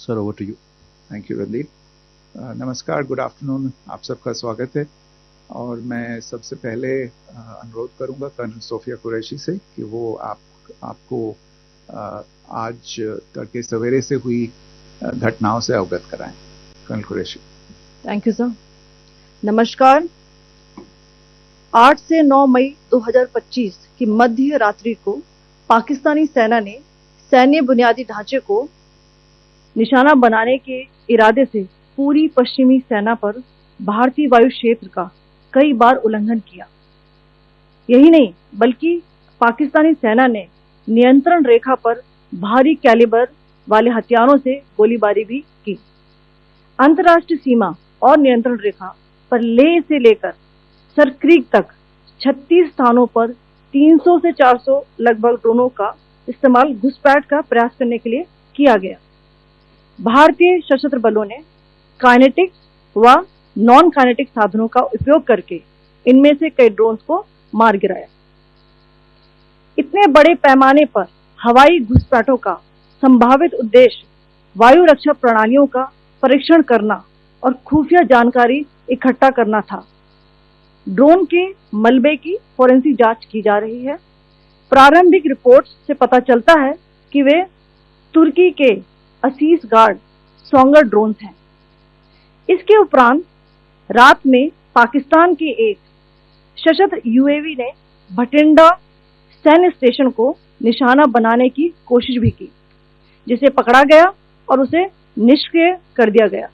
Sir, over to you. Thank you Randeep. नमस्कार, good afternoon, आप सबका स्वागत है। और मैं सबसे पहले अनुरोध करूंगा कर्नल सोफिया कुरैशी से कि वो आपको आज तड़के सवेरे से हुई घटनाओं से अवगत कराएं। Colonel Qureshi. Thank you sir. नमस्कार। 8 से 9 मई 2025 की मध्य रात्रि को पाकिस्तानी सेना ने सैन्य बुनियादी ढांचे को निशाना बनाने के इरादे से पूरी पश्चिमी सेना पर भारतीय वायु क्षेत्र का कई बार उल्लंघन किया। यही नहीं बल्कि पाकिस्तानी सेना ने नियंत्रण रेखा पर भारी कैलिबर वाले हथियारों से गोलीबारी भी की। अंतर्राष्ट्रीय सीमा और नियंत्रण रेखा पर लेह से लेकर सरक्रीक तक 36 स्थानों पर 300 से 400 लगभग ड्रोनों का इस्तेमाल घुसपैठ का प्रयास करने के लिए किया गया। भारतीय सशस्त्र बलों ने काइनेटिक व नॉन काइनेटिक साधनों का उपयोग करके इनमें से कई ड्रोन्स को मार गिराया। इतने बड़े पैमाने पर हवाई घुसपैठों का संभावित उद्देश्य वायु रक्षा प्रणालियों का परीक्षण करना और खुफिया जानकारी इकट्ठा करना था। ड्रोन के मलबे की फोरेंसिक जांच की जा रही है। प्रारंभिक रिपोर्ट्स से पता चलता है कि वे तुर्की के असीस गार्ड सोंगर ड्रोन्स हैं। इसके उपरांत रात में पाकिस्तान के एक सशस्त्र यूएवी ने भटिंडा सैन्य स्टेशन को निशाना बनाने की कोशिश भी की, जिसे पकड़ा गया और उसे निष्क्रिय कर दिया गया।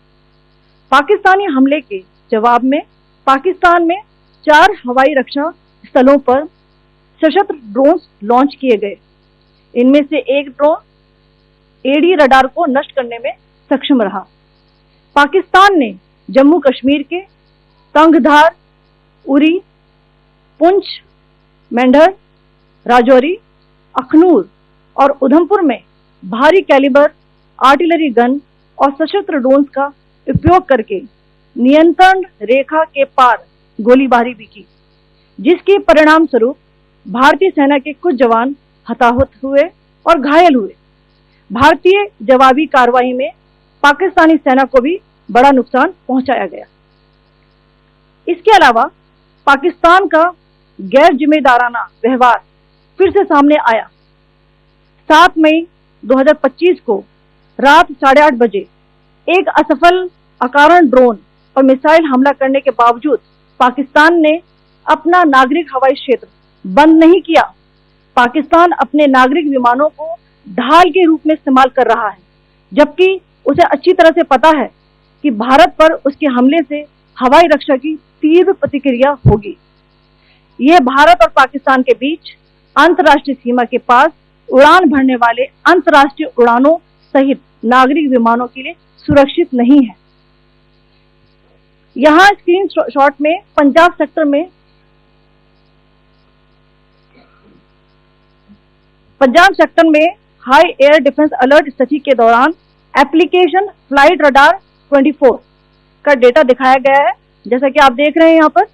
पाकिस्तानी हमले के जवाब में पाकिस्तान में 4 हवाई रक्षा स्थलों पर सशस्त्र ड्रोन्स लॉन्च किए गए। इनमें से एक ड्रोन एडी रडार को नष्ट करने में सक्षम रहा। पाकिस्तान ने जम्मू कश्मीर के तंगधार, उरी, पुंछ, मेंढर, राजौरी, अखनूर और उधमपुर में भारी कैलिबर आर्टिलरी गन और सशस्त्र ड्रोन्स का उपयोग करके नियंत्रण रेखा के पार गोलीबारी भी की, जिसके परिणाम स्वरूप भारतीय सेना के कुछ जवान हताहत हुए और घायल हुए। भारतीय जवाबी कार्रवाई में पाकिस्तानी सेना को भी बड़ा नुकसान पहुंचाया गया। इसके अलावा पाकिस्तान का गैर जिम्मेदाराना व्यवहार फिर से सामने आया। 7 मई 2025 को रात 8:30 बजे एक असफल अकारण ड्रोन और मिसाइल हमला करने के बावजूद पाकिस्तान ने अपना नागरिक हवाई क्षेत्र बंद नहीं किया। पाकिस्तान अपने नागरिक विमानों को ढाल के रूप में इस्तेमाल कर रहा है, जबकि उसे अच्छी तरह से पता है कि भारत पर उसके हमले से हवाई रक्षा की तीव्र प्रतिक्रिया होगी। यह भारत और पाकिस्तान के बीच अंतर्राष्ट्रीय सीमा के पास उड़ान भरने वाले अंतर्राष्ट्रीय उड़ानों सहित नागरिक विमानों के लिए सुरक्षित नहीं है। यहाँ स्क्रीन शॉट में पंजाब सेक्टर में हाई एयर डिफेंस अलर्ट स्थिति के दौरान एप्लीकेशन फ्लाइट रडार 24 का डेटा दिखाया गया है। जैसा कि आप देख रहे हैं यहाँ पर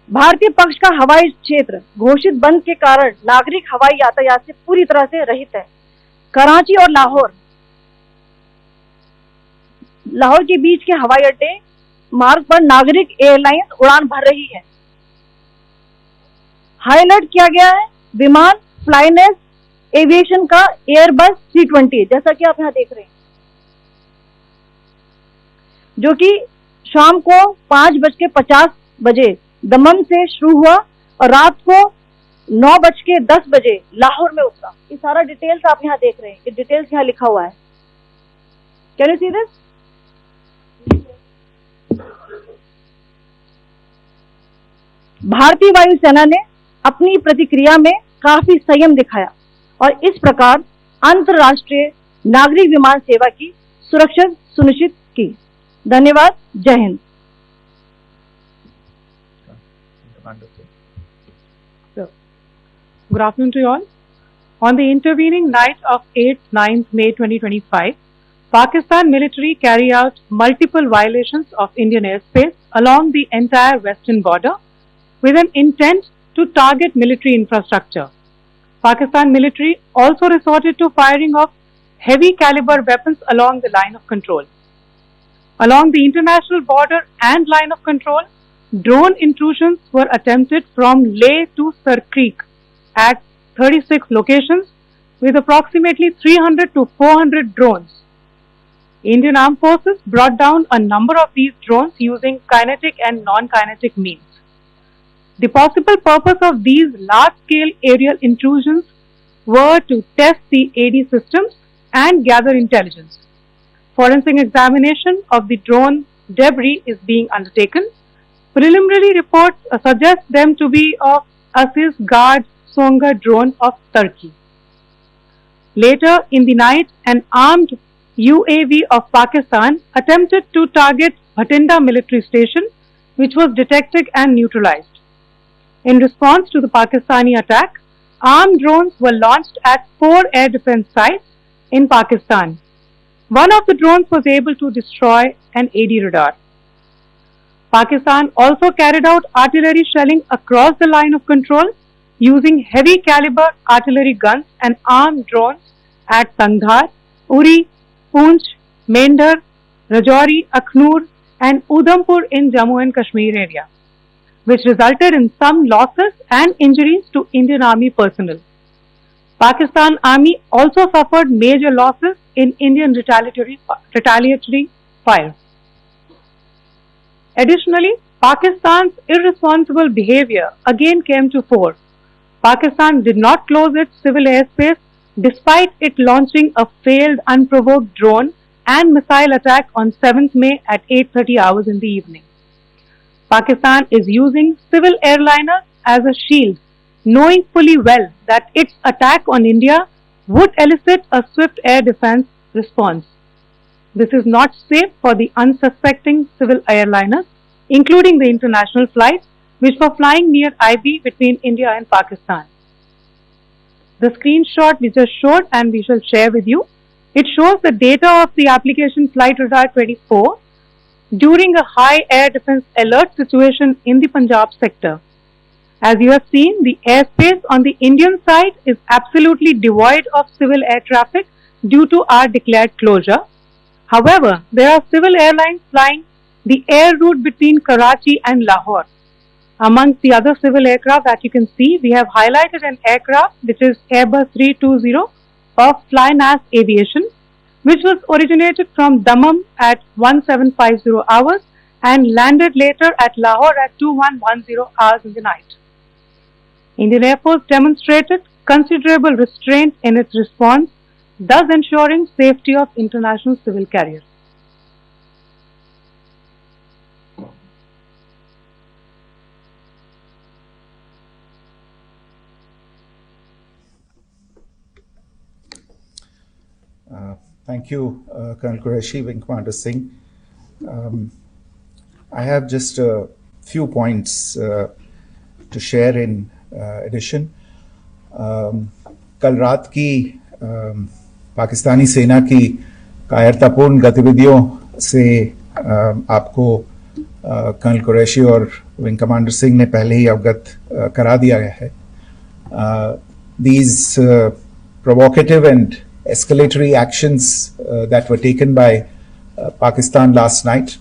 भारतीय पक्ष का हवाई क्षेत्र घोषित बंद के कारण नागरिक हवाई यातायात से पूरी तरह से रहित है। कराची और लाहौर के बीच के हवाई अड्डे मार्ग पर नागरिक एयरलाइंस उड़ान भर रही है। हाईलाइट किया गया है विमान फ्लाइनेस एविएशन का एयरबस 320, जैसा कि आप यहाँ देख रहे हैं, जो कि शाम को 5:50 बजे दमन से शुरू हुआ और रात को 9:10 बजे लाहौर में उतरा। ये सारा डिटेल्स आप यहाँ देख रहे हैं, ये डिटेल्स यहाँ लिखा हुआ है। Can you see this? भारतीय वायुसेना ने अपनी प्रतिक्रिया में काफी संयम दिखाया और इस प्रकार अंतर्राष्ट्रीय नागरिक विमान सेवा की सुरक्षा सुनिश्चित की। धन्यवाद। जय Hind. Good afternoon to you all. On the intervening night of 8-9 May 2025, Pakistan military carried out multiple violations of Indian airspace along the entire western border with an intent to target military infrastructure. Pakistan military also resorted to firing of heavy caliber weapons along the line of control. Along the international border and line of control, drone intrusions were attempted from Leh to Sar Creek at 36 locations with approximately 300 to 400 drones. Indian Armed Forces brought down a number of these drones using kinetic and non-kinetic means. The possible purpose of these large-scale aerial intrusions were to test the AD systems and gather intelligence. Forensic examination of the drone debris is being undertaken. Preliminary reports suggest them to be of Aziz Guard Songa drone of Turkey. Later in the night, an armed UAV of Pakistan attempted to target Bhatinda military station, which was detected and neutralized. In response to the Pakistani attack, armed drones were launched at 4 air defense sites in Pakistan. One of the drones was able to destroy an AD radar. Pakistan also carried out artillery shelling across the line of control using heavy caliber artillery guns and armed drones at Tangdhar, Uri, Poonch, Mendhar, Rajouri, Akhnur and Udhampur in Jammu and Kashmir area, which resulted in some losses and injuries to Indian Army personnel. Pakistan Army also suffered major losses in Indian retaliatory fire. Additionally, Pakistan's irresponsible behavior again came to fore. Pakistan did not close its civil airspace despite it launching a failed unprovoked drone and missile attack on 7th May at 8:30 hours in the evening. Pakistan is using civil airliners as a shield, knowing fully well that its attack on India would elicit a swift air defense response. This is not safe for the unsuspecting civil airliners, including the international flights which were flying near IB between India and Pakistan. The screenshot we just showed and we shall share with you, it shows the data of the application Flight Radar 24 during a high air defense alert situation in the Punjab sector. As you have seen, the airspace on the Indian side is absolutely devoid of civil air traffic due to our declared closure. However, there are civil airlines flying the air route between Karachi and Lahore. Amongst the other civil aircraft that you can see, we have highlighted an aircraft which is Airbus 320 of Flynas Aviation, which was originated from Dammam at 1750 hours and landed later at Lahore at 2110 hours in the night. Indian Air Force demonstrated considerable restraint in its response, thus ensuring safety of international civil carriers. Thank you, Colonel Qureshi, Wing Commander Singh. I have just a few points to share in addition. कल रात की पाकिस्तानी सेना की कायरतापूर्ण गतिविधियों से आपको colonel Qureshi और विंग कमांडर सिंह ने पहले ही अवगत करा दिया गया है. These provocative and escalatory actions that were taken by Pakistan last night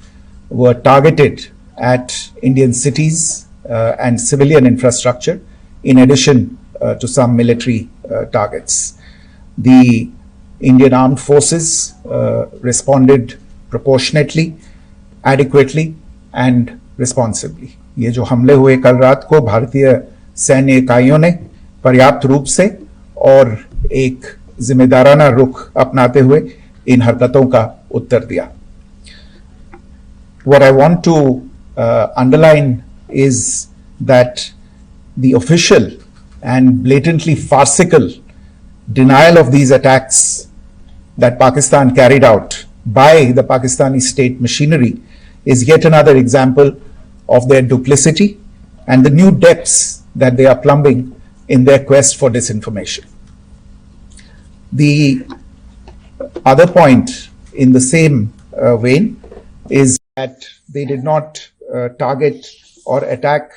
were targeted at Indian cities and civilian infrastructure, in addition to some military targets. The Indian Armed Forces responded proportionately, adequately and responsibly. ये जो हमले हुए कल रात को भारतीय सैन्य इकाइयों ने पर्याप्त रूप से और एक जिम्मेदाराना रुख अपनाते हुए इन हरकतों का उत्तर दिया. What I want to underline is that the official and blatantly farcical denial of these attacks that Pakistan carried out by the Pakistani state machinery is yet another example of their duplicity and the new depths that they are plumbing in their quest for disinformation. The other point in the same vein is that they did not target or attack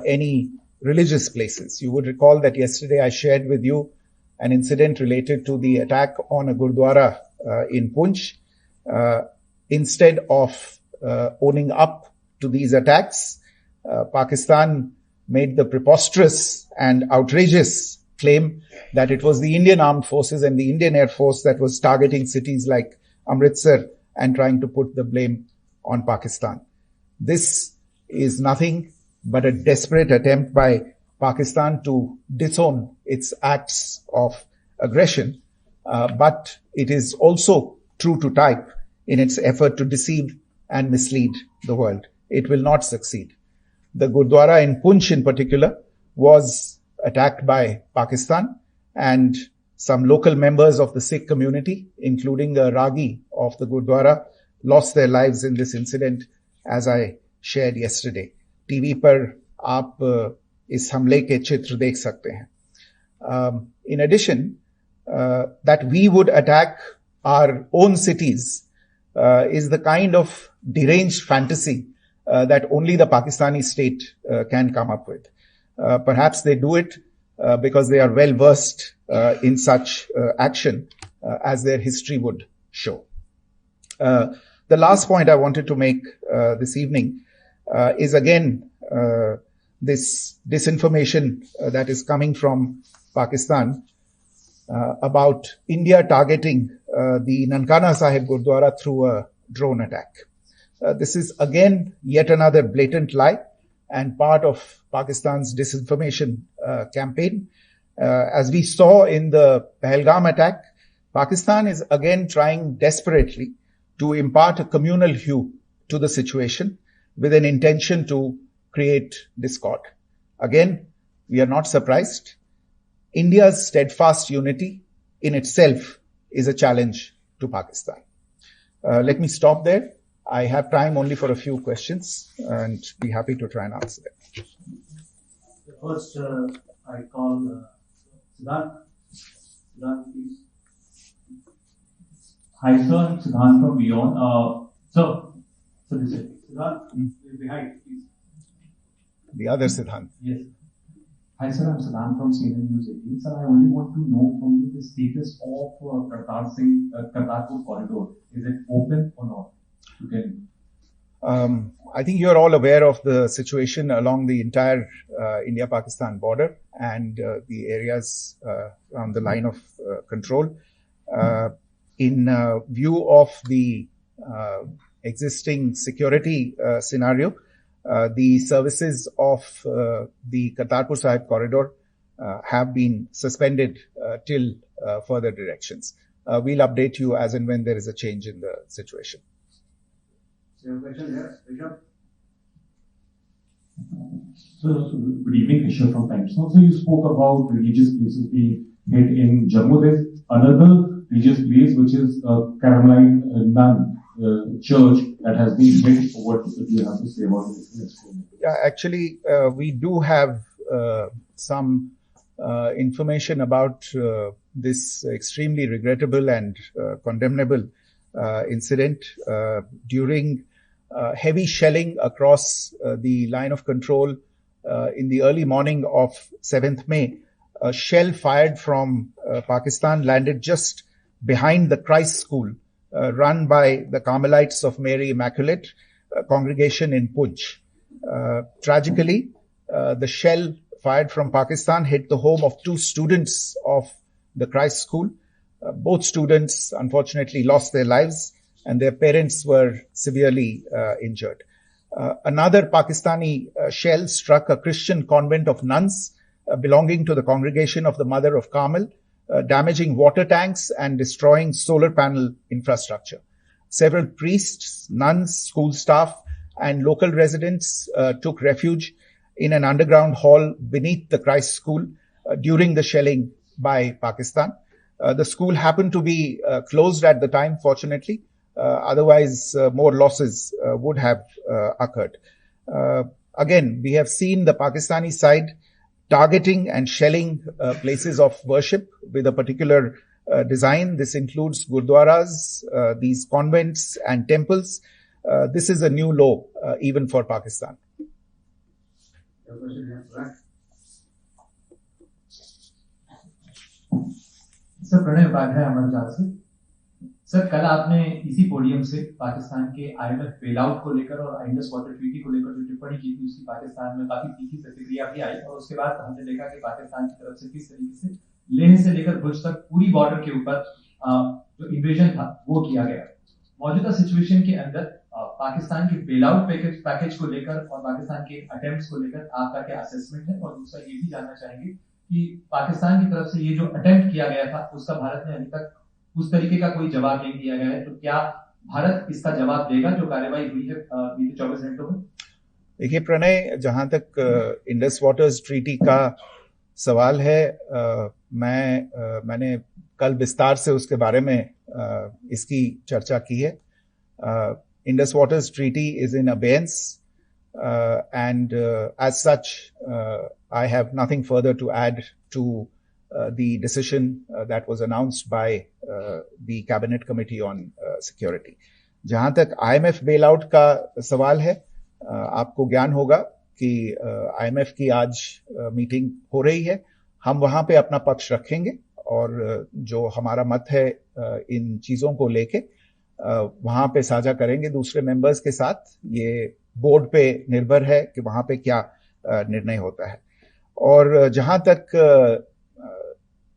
any religious places. You would recall that yesterday I shared with you an incident related to the attack on a Gurdwara in Punch. Instead of owning up to these attacks, Pakistan made the preposterous and outrageous claim that it was the Indian Armed Forces and the Indian Air Force that was targeting cities like Amritsar and trying to put the blame on Pakistan. This is nothing but a desperate attempt by Pakistan to disown its acts of aggression, but it is also true to type in its effort to deceive and mislead the world. It will not succeed. The Gurdwara in Punch in particular was attacked by Pakistan, and some local members of the Sikh community, including a Ragi of the Gurdwara, lost their lives in this incident, as I shared yesterday. TV पर आप इस हमले के चित्र देख सकते हैं. In addition, that we would attack our own cities is the kind of deranged fantasy that only the Pakistani state can come up with. Perhaps they do it because they are well versed in such action, as their history would show. The last point I wanted to make this evening is again this disinformation that is coming from Pakistan about India targeting the Nankana Sahib Gurdwara through a drone attack. This is again yet another blatant lie and part of Pakistan's disinformation campaign. As we saw in the Pahalgam attack, Pakistan is again trying desperately to impart a communal hue to the situation with an intention to create discord. Again, we are not surprised. India's steadfast unity in itself is a challenge to Pakistan. Let me stop there. I have time only for a few questions and be happy to try and answer them. First, I call Siddhant. Siddhant, please. Hi, sir. I'm Siddhant from Beyond. So this is Siddhant. Behind, please. The other Siddhant. Yes. Hi, sir. I'm Siddhant from CNN News 18. Sir, I only want to know from you the status of Kartarpur corridor. Is it open or not? Okay. I think you're all aware of the situation along the entire India-Pakistan border and the areas around the line of control. In view of the existing security scenario, the services of the Kartarpur Sahib corridor have been suspended till further directions. We'll update you as and when there is a change in the situation. Question here, Rishabh. So, good evening, Rishabh from Times Now. So, you spoke about religious places being hit in Jammu. There's another religious place which is Carmeline Nun church that has been hit. What do you have to say about this? Yeah, actually, we do have some information about this extremely regrettable and condemnable incident during heavy shelling across the line of control in the early morning of 7th May. A shell fired from Pakistan landed just behind the Christ School run by the Carmelites of Mary Immaculate congregation in Punch. Tragically, the shell fired from Pakistan hit the home of 2 students of the Christ School. Both students unfortunately lost their lives and their parents were severely injured. Another Pakistani shell struck a Christian convent of nuns belonging to the congregation of the Mother of Carmel, damaging water tanks and destroying solar panel infrastructure. Several priests, nuns, school staff, and local residents took refuge in an underground hall beneath the Christ School during the shelling by Pakistan. The school happened to be closed at the time, fortunately. Otherwise, more losses would have occurred. Again, we have seen the Pakistani side targeting and shelling places of worship with a particular design. This includes gurdwaras, these convents and temples. This is a new low, even for Pakistan. Sir Pranay Upadhyay अमरजात से। Sir कल आपने इसी podium से पाकिस्तान के IMF bailout को लेकर और इंडस वाटर ट्रीटी को लेकर जो टिप्पणी की थी उसकी पाकिस्तान में काफी तीखी प्रतिक्रिया भी आई और उसके बाद हमने देखा कि पाकिस्तान की तरफ से किस तरीके से लेह से लेकर भुज तक पूरी बॉर्डर के ऊपर जो इन्वेजन था वो किया गया। मौजूदा सिचुएशन के अंदर पाकिस्तान के बेलआउट पैकेज को लेकर और पाकिस्तान के अटेम्प्ट्स को लेकर आपका क्या असेसमेंट है, और दूसरा ये भी जानना चाहेंगे कि पाकिस्तान की तरफ से ये जो अटेम्प्ट किया गया था उसका भारत ने अभी तक उस तरीके का कोई जवाब नहीं दिया गया है, तो क्या भारत इसका जवाब देगा जो कार्रवाई हुई है बीते 24 घंटों में? देखिए प्रणय, जहां तक इंडस वाटर्स ट्रीटी का सवाल है, मैंने कल विस्तार से उसके बारे में इसकी चर्चा की है। Indus waters treaty is in abeyance and as such I have nothing further to add to the decision that was announced by the cabinet committee on security. जहां तक IMF bailout का सवाल है, आपको ज्ञान होगा कि IMF की आज मीटिंग हो रही है। हम वहां पे अपना पक्ष रखेंगे और जो हमारा मत है इन चीजों को लेके वहां पे साझा करेंगे दूसरे मेंबर्स के साथ। ये बोर्ड पे निर्भर है कि वहां पे क्या निर्णय होता है। और जहां तक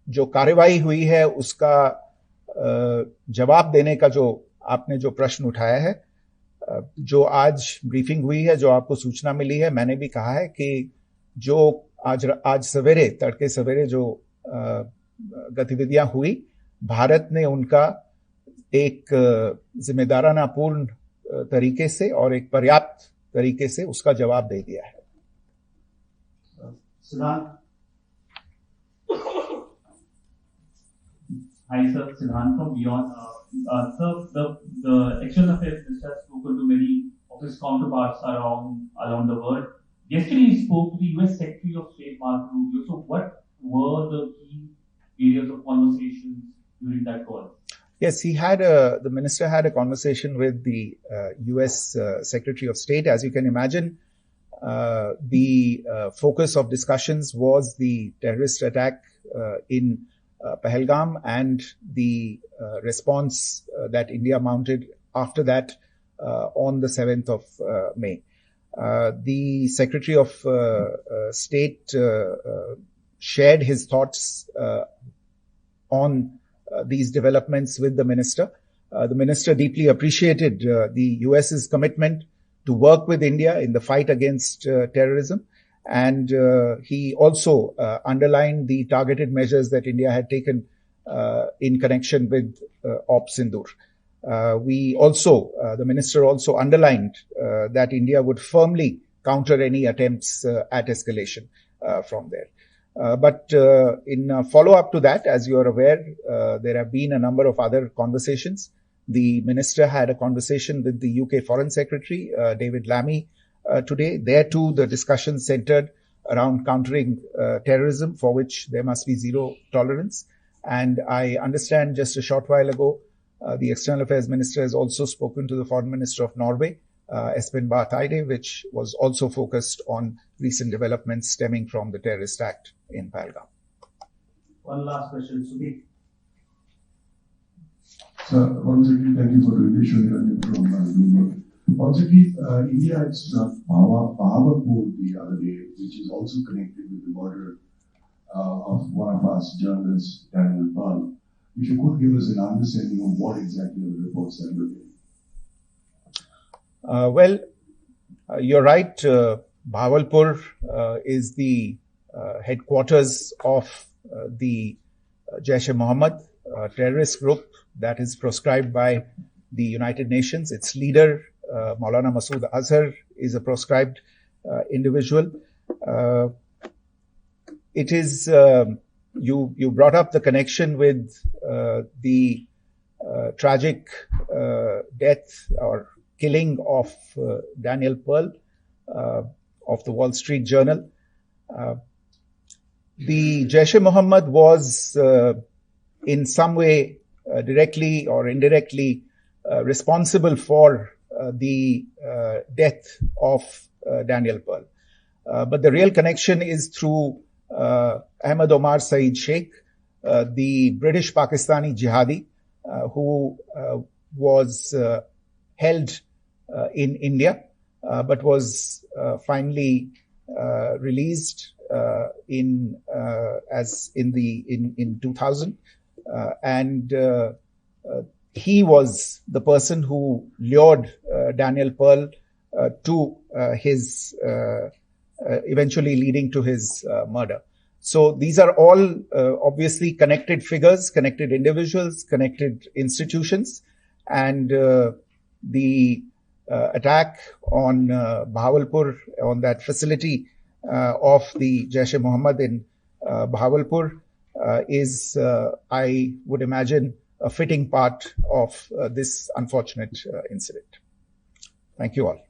जो कार्यवाही हुई है उसका जवाब देने का जो आपने जो प्रश्न उठाया है, जो आज ब्रीफिंग हुई है, जो आपको सूचना मिली है, मैंने भी कहा है कि जो आज सवेरे तड़के सवेरे जो गतिविधियां हुई, भारत ने उनका एक जिम्मेदाराना पूर्ण तरीके से और एक पर्याप्त तरीके से उसका जवाब दे दिया है। Hi sir, Siddhant from Beyond. Sir, the External Affairs Minister has spoken to many of his counterparts around the world. Yesterday he spoke to the US Secretary of State Marco Rubio. So what were the key areas of conversations during that call? Yes, the minister had a conversation with the US Secretary of State. As you can imagine, the focus of discussions was the terrorist attack in Pahalgam and the response that India mounted after that on the 7th of May. The Secretary of State shared his thoughts on these developments with the minister. The minister deeply appreciated the US's commitment to work with India in the fight against terrorism, and he also underlined the targeted measures that India had taken in connection with Op Sindoor. The minister also underlined that India would firmly counter any attempts at escalation from there. But in follow-up to that, as you are aware, there have been a number of other conversations. The minister had a conversation with the UK Foreign Secretary, David Lammy, today. There too, the discussion centered around countering terrorism, for which there must be zero tolerance. And I understand just a short while ago, the External Affairs Minister has also spoken to the Foreign Minister of Norway, Espen Barth Eide, which was also focused on recent developments stemming from the terrorist act in Pahalgam. One last question, Sudhir. Sir, once again, thank you for the invitation from Bloomberg. Once again, India had Bahawalpur the other day, which is also connected with the murder of one of our journalists, Daniel Pearl. If you could give us an understanding of what exactly are the reports that you're getting. You're right. Bahawalpur is the headquarters of the Jaish-e-Mohammed terrorist group that is proscribed by the United Nations. Its leader, Maulana Masood Azhar, is a proscribed individual. It is, you brought up the connection with the tragic death or killing of Daniel Pearl of the Wall Street Journal. The Jaish-e-Mohammed was in some way directly or indirectly responsible for the death of Daniel Pearl. But the real connection is through Ahmed Omar Saeed Sheikh, the British Pakistani jihadi who was held in India, but was finally released in 2000, and he was the person who lured Daniel Pearl to his eventually leading to his murder. So these are all obviously connected figures, connected individuals, connected institutions, and the attack on Bahawalpur, on that facility of the Jaish-e-Mohammed in Bahawalpur is, I would imagine, a fitting part of this unfortunate incident. Thank you all.